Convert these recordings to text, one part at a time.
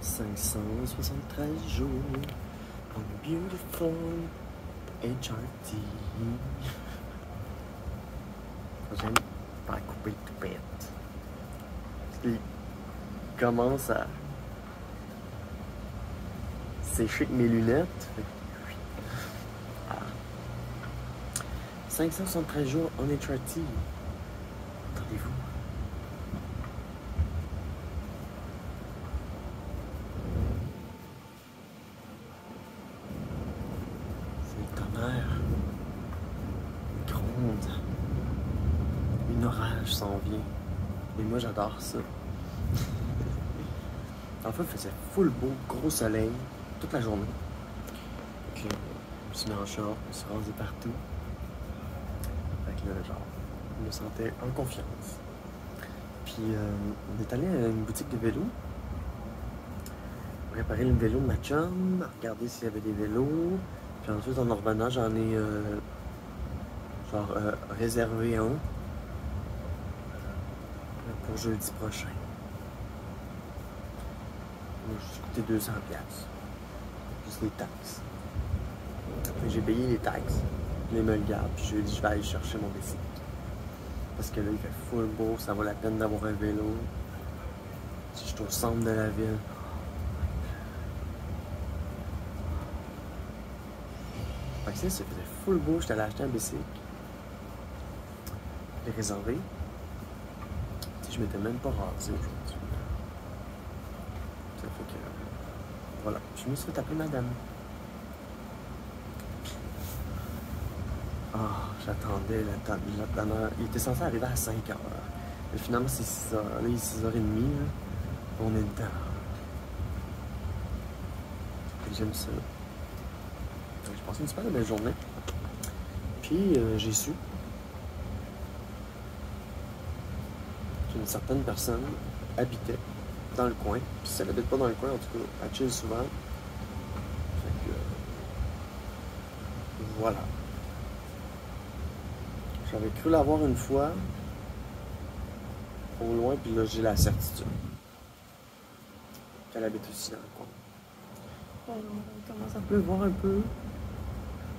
573 jours on a beautiful HRT. J'aime pas couper tout bête. Il commence à sécher avec mes lunettes. Ah. 573 jours en HRT. Attendez-vous. Gronde. Une orage s'en vient. Et moi, j'adore ça. En fait, il faisait full beau, gros soleil, toute la journée. Donc, je me suis mis en short, je me suis rasé partout. Fait que là, genre, je me sentais en confiance. Puis, on est allé à une boutique de vélo. Réparer le vélo de ma chum, regarder s'il y avait des vélos. Puis ensuite, en revenant, j'en ai réservé un pour jeudi prochain. J'ai coûté 200$. Plus les taxes. J'ai payé les taxes. Les me le garde, puis jeudi, je vais aller chercher mon bicycle. Parce que là, il fait full beau, ça vaut la peine d'avoir un vélo. Si je suis au centre de la ville. Fait que ça faisait full beau, j'étais allé acheter un bicycle. Je l'ai réservé. Je m'étais même pas rasé aujourd'hui. Ça fait que. Voilà, je me suis fait appeler madame. Ah, j'attendais la donneur. Il était censé arriver à 5h. Mais finalement, c'est 6h. Là, il est 6h30. Là. On est dedans. J'aime ça. J'ai passé une super belle journée. Puis, j'ai su qu'une certaine personne habitait dans le coin. Puis si elle n'habite pas dans le coin, en tout cas, elle chill souvent. Fait que, voilà. J'avais cru la voir une fois, au loin, puis là, j'ai la certitude qu'elle habite aussi dans le coin. On commence à pleuvoir un peu.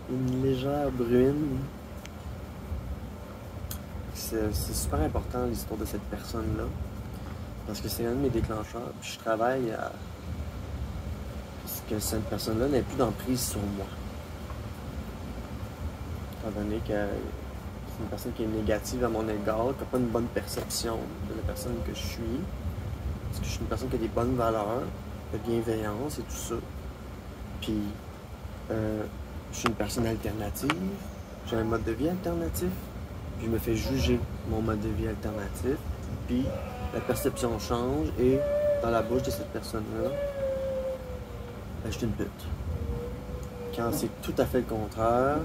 Une légère bruine. C'est super important l'histoire de cette personne-là. Parce que c'est un de mes déclencheurs. Puis je travaille à ce que cette personne-là n'ait plus d'emprise sur moi. Étant donné que c'est une personne qui est négative à mon égard, qui n'a pas une bonne perception de la personne que je suis. Parce que je suis une personne qui a des bonnes valeurs, de bienveillance et tout ça. Puis, je suis une personne alternative. J'ai un mode de vie alternatif. Puis je me fais juger mon mode de vie alternatif. Puis, la perception change et dans la bouche de cette personne-là, ben, je suis une pute. Quand c'est tout à fait le contraire,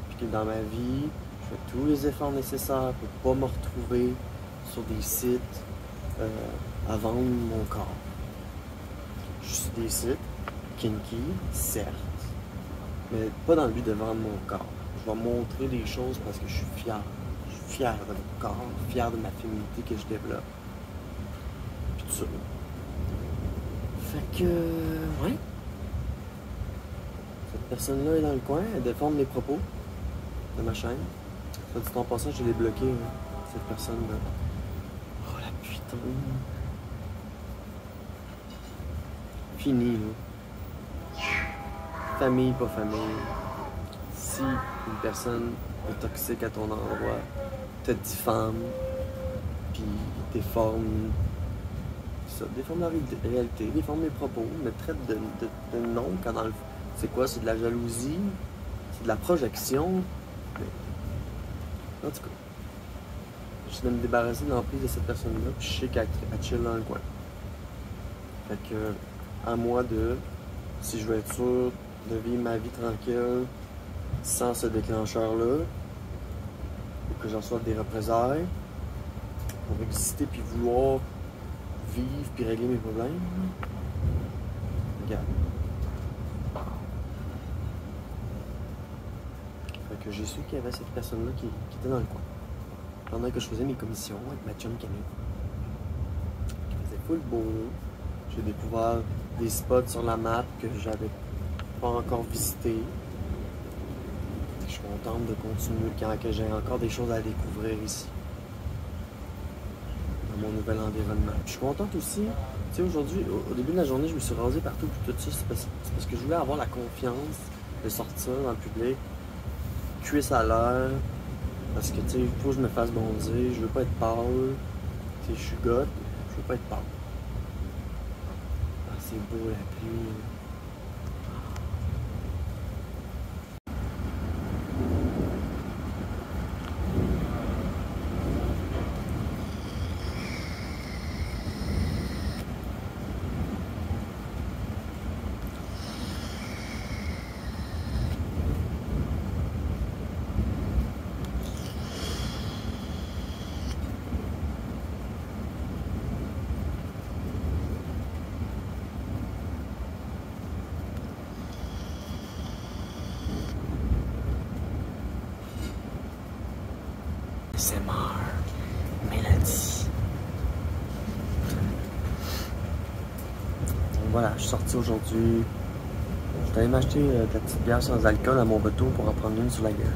puis que dans ma vie, je fais tous les efforts nécessaires pour pas me retrouver sur des sites à vendre mon corps. Je suis des sites kinky, certes, mais pas dans le but de vendre mon corps. Je vais montrer des choses parce que je suis fier. Je suis fier de mon corps, fier de ma féminité que je développe. Puis tout ça. Fait que, ouais. Cette personne-là est dans le coin, elle déforme les propos de ma chaîne. Soit dit en passant, je l'ai bloqué, hein, cette personne-là. Oh la putain. Fini, là. Famille, pas famille. Si une personne est toxique à ton endroit, te diffame, puis déforme ça, déforme la réalité, déforme les propos, me traite de nom quand dans le... C'est quoi? C'est de la jalousie? C'est de la projection? Mais... En tout cas, je vais me débarrasser de l'emprise de cette personne-là, puis je sais qu'elle chill dans le coin. Fait que, à moi de, si je veux être sûr de vivre ma vie tranquille, sans ce déclencheur-là, ou que j'en sois des représailles, pour exister puis vouloir vivre puis régler mes problèmes, regarde. Fait que j'ai su qu'il y avait cette personne-là qui était dans le coin. Pendant que je faisais mes commissions avec ma chum Camille. Qui faisait full beau. J'ai découvert des spots sur la map que j'avais pas encore visités. Je suis contente de continuer quand que j'ai encore des choses à découvrir ici. Dans mon nouvel environnement. Je suis contente aussi, tu sais, aujourd'hui, au début de la journée, je me suis rasé partout puis tout ça. C'est parce que je voulais avoir la confiance de sortir dans le public, cuisse à l'heure, parce que, tu sais, il faut que je me fasse bronzer, je veux pas être pâle. Tu sais, je suis goth, je veux pas être pâle. Ah, c'est beau la pluie. ASMR, Mélodie. Donc voilà, je suis sorti aujourd'hui. Je suis allé m'acheter de la petite bière sans alcool à mon retour pour en prendre une sur la galerie.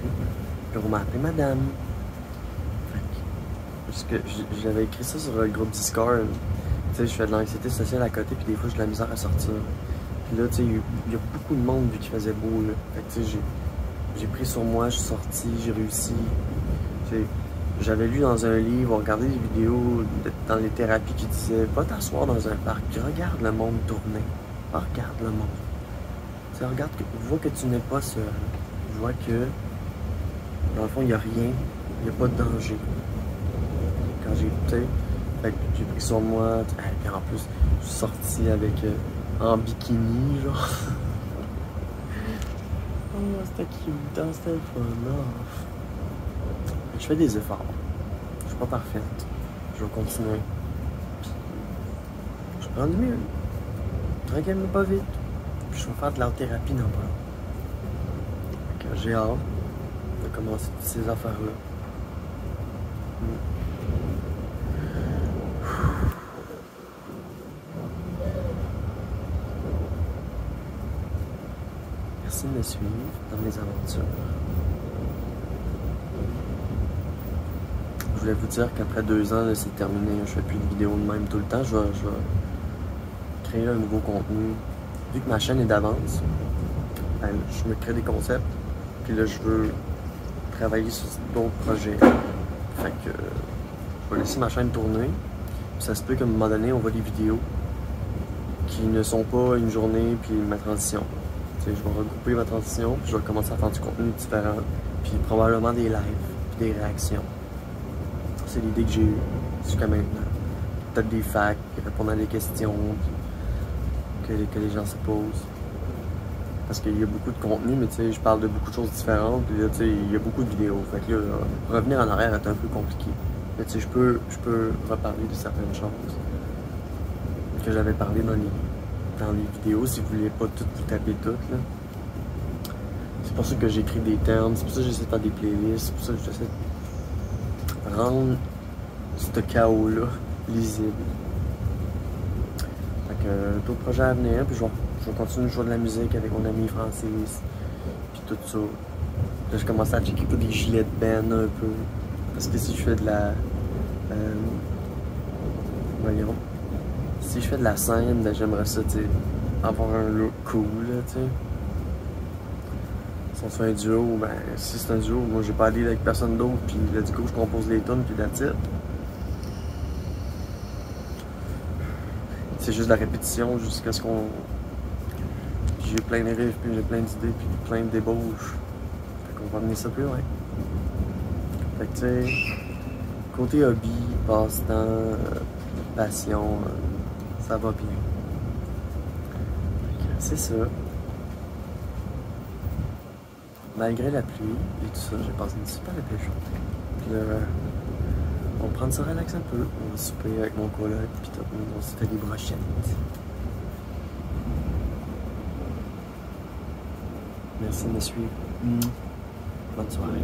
Puis on m'a appelé madame. Parce que j'avais écrit ça sur le groupe Discord. Tu sais, je fais de l'anxiété sociale à côté, puis des fois j'ai de la misère à sortir. Puis là, tu sais, il y a beaucoup de monde vu qu'il faisait beau, là. Fait que tu sais, j'ai pris sur moi, je suis sorti, j'ai réussi. Tu sais, j'avais lu dans un livre, regardé des vidéos dans les thérapies qui disaient va t'asseoir dans un parc, puis regarde le monde tourner. Regarde le monde. Tu sais, regarde, vois que tu n'es pas seul. Vois que, dans le fond, il n'y a rien, il n'y a pas de danger. Quand j'ai écouté, j'ai pris sur moi, et en plus, je suis sorti avec en bikini, genre. Oh, c'était cute, hein, c'était le fun, là. Je fais des efforts. Je suis pas parfaite. Je vais continuer. Puis, je prends du mieux. Tranquillement, pas vite. Puis je vais faire de l'art-thérapie dans pas. J'ai hâte de commencer toutes ces affaires-là. Merci de me suivre dans mes aventures. Je voulais vous dire qu'après 2 ans, c'est terminé. Je fais plus de vidéos de même tout le temps. Je vais créer un nouveau contenu. Vu que ma chaîne est d'avance, ben, je me crée des concepts. Puis là, je veux travailler sur d'autres projets. Fait que je vais laisser ma chaîne tourner. Puis ça se peut qu'à un moment donné, on voit des vidéos qui ne sont pas une journée puis ma transition. Tu sais, je vais regrouper ma transition, puis je vais commencer à faire du contenu différent. Puis probablement des lives, puis des réactions. C'est l'idée que j'ai eue jusqu'à maintenant. Peut-être des facts, répondre à des questions que les gens se posent. Parce qu'il y a beaucoup de contenu, mais tu sais, je parle de beaucoup de choses différentes. Puis là, tu sais, il y a beaucoup de vidéos. Fait que là, revenir en arrière est un peu compliqué. Mais tu sais, je peux reparler de certaines choses que j'avais parlé dans les vidéos, si vous voulez pas tout vous taper tout, là. C'est pour ça que j'écris des termes, c'est pour ça que j'essaie de faire des playlists, c'est pour ça que j'essaie de rendre ce chaos-là lisible. Fait que d'autres projets à venir, puis je vais continuer de jouer de la musique avec mon ami Francis, puis tout ça. Là, je commence à checker pour des gilets de band un peu, parce que si je fais de la... voyons. Si je fais de la scène, ben, j'aimerais ça, tu sais, avoir un look cool, là, tu sais. Si on se fait un duo, ben, si c'est un duo, moi j'ai pas allé avec personne d'autre, puis là, du coup, je compose les tunes, puis that's it. C'est juste la répétition jusqu'à ce qu'on... J'ai plein de riffs, puis j'ai plein d'idées, puis plein de débauches. Fait qu'on va amener ça plus loin. Fait que, tu sais, côté hobby, passe-temps, passion, ça va bien. C'est ça. Malgré la pluie et tout ça, j'ai passé une super belle journée. Puis là, on va prendre ça relax un peu. On va souper avec mon coloc, puis tout, on se fait des brochettes. Merci de me suivre. Bonne soirée.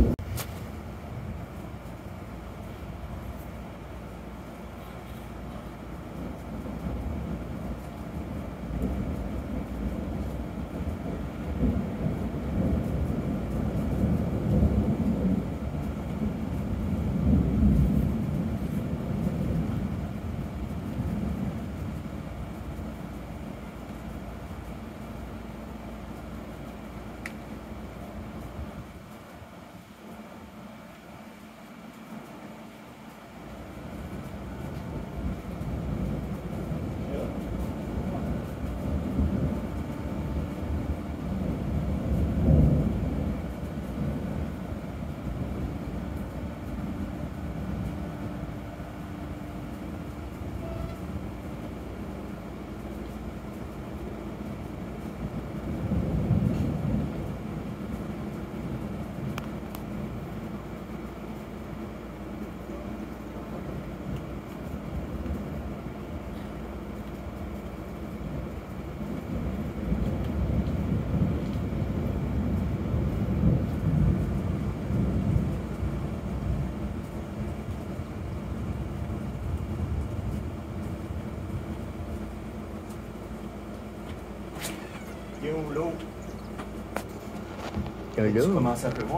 Il est où l'eau? Un Tu gars? commences à pleuvoir.